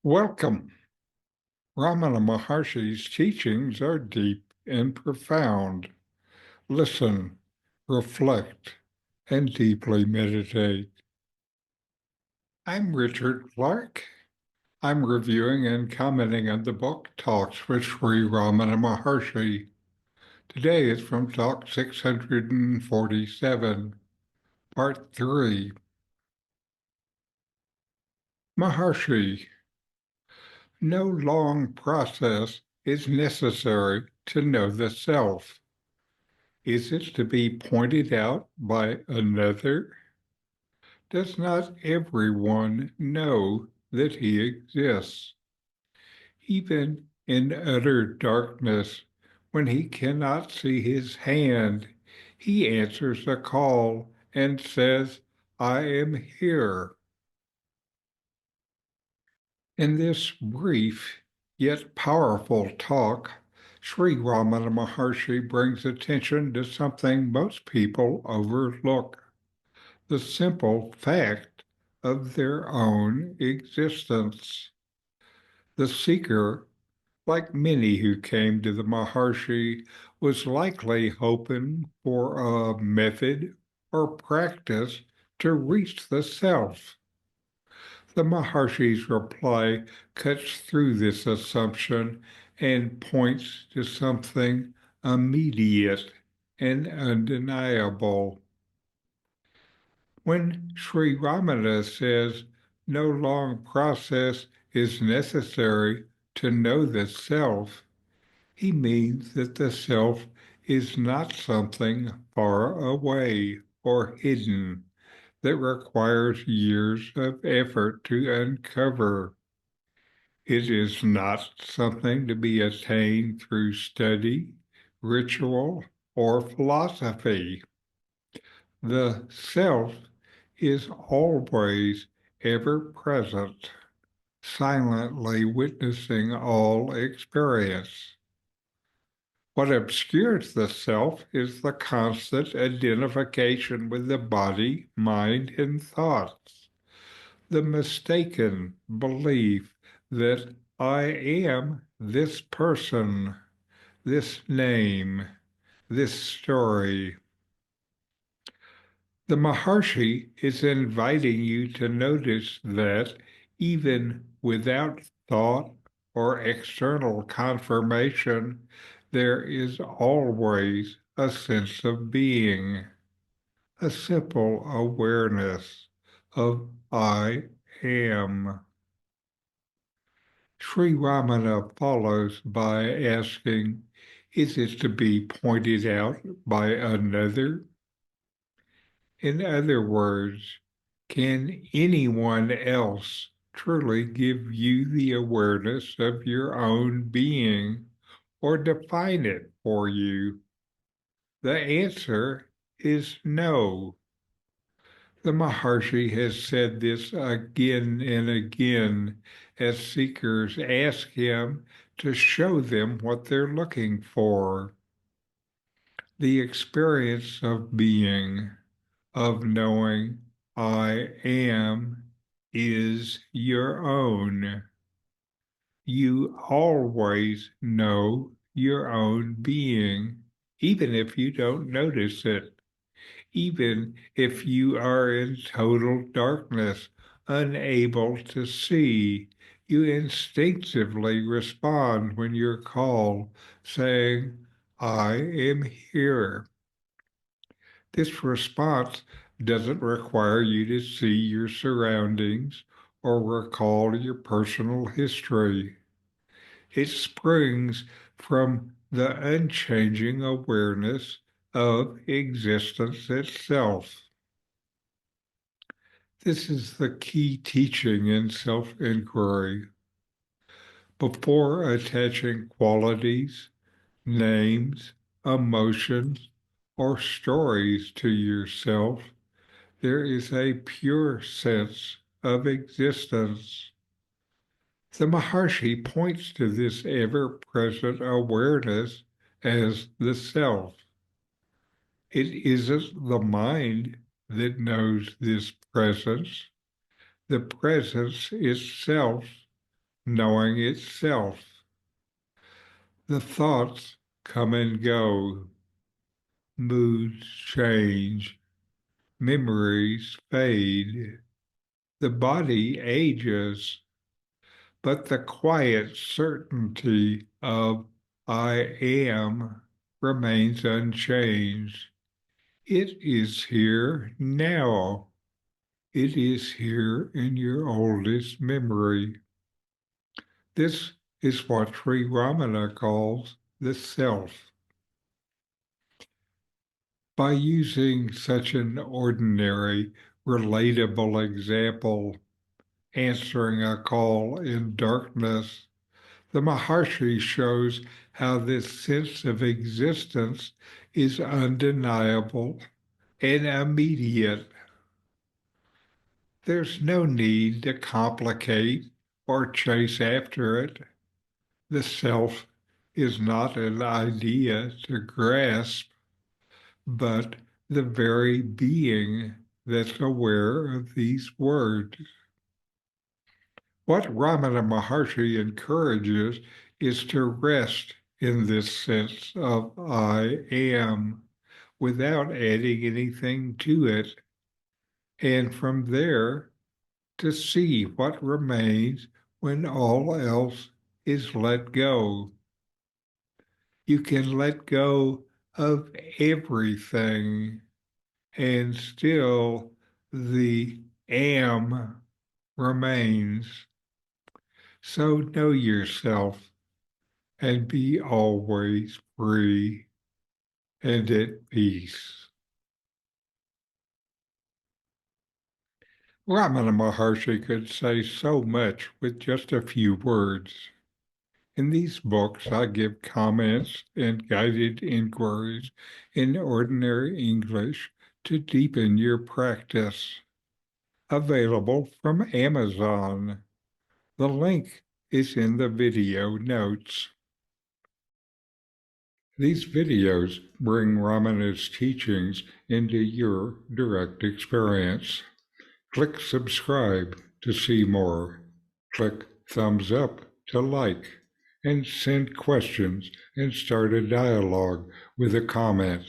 Welcome. Ramana Maharshi's teachings are deep and profound. Listen, reflect, and deeply meditate. I'm Richard Clarke. I'm reviewing and commenting on the book Talks with Sri Ramana Maharshi. Today is from Talk 647, Part 3. Maharshi, no long process is necessary to know the self. Is it to be pointed out by another? Does not everyone know that he exists? Even in utter darkness, when he cannot see his hand, he answers a call and says, I am here. In this brief yet powerful talk, Sri Ramana Maharshi brings attention to something most people overlook: the simple fact of their own existence. The seeker, like many who came to the Maharshi, was likely hoping for a method or practice to reach the self. The Maharshi's reply cuts through this assumption and points to something immediate and undeniable. When Sri Ramana says no long process is necessary to know the self, he means that the self is not something far away or hidden that requires years of effort to uncover. It is not something to be attained through study, ritual, or philosophy. The self is always ever present, silently witnessing all experience. What obscures the self is the constant identification with the body, mind, and thoughts, the mistaken belief that I am this person, this name, this story. The Maharshi is inviting you to notice that even without thought or external confirmation, there is always a sense of being, a simple awareness of I am. Sri Ramana follows by asking, is it to be pointed out by another? In other words, can anyone else truly give you the awareness of your own being or define it for you? The answer is no. The Maharshi has said this again and again as seekers ask him to show them what they're looking for. The experience of being, of knowing I am, is your own. You always know your own being, even if you don't notice it, even if you are in total darkness, unable to see. You instinctively respond when you're called, saying, I am here. This response doesn't require you to see your surroundings or recall your personal history. It springs from the unchanging awareness of existence itself. This is the key teaching in self-inquiry. Before attaching qualities, names, emotions, or stories to yourself, there is a pure sense of existence. The Maharshi points to this ever-present awareness as the self. It isn't the mind that knows this presence. The presence itself knowing itself. The thoughts come and go, moods change, memories fade, the body ages, but the quiet certainty of I am remains unchanged. It is here now. It is here in your oldest memory. This is what Sri Ramana calls the self. By using such an ordinary, relatable example, answering a call in darkness, the Maharshi shows how this sense of existence is undeniable and immediate. There's no need to complicate or chase after it. The self is not an idea to grasp, but the very being that's aware of these words. What Ramana Maharshi encourages is to rest in this sense of I am without adding anything to it, and from there to see what remains when all else is let go. You can let go of everything, and still the am remains. So know yourself and be always free and at peace. Ramana Maharshi could say so much with just a few words. In these books, I give comments and guided inquiries in ordinary English to deepen your practice. Available from Amazon. The link is in the video notes. These videos bring Ramana's teachings into your direct experience. Click subscribe to see more. Click thumbs up to like, and send questions and start a dialogue with a comment.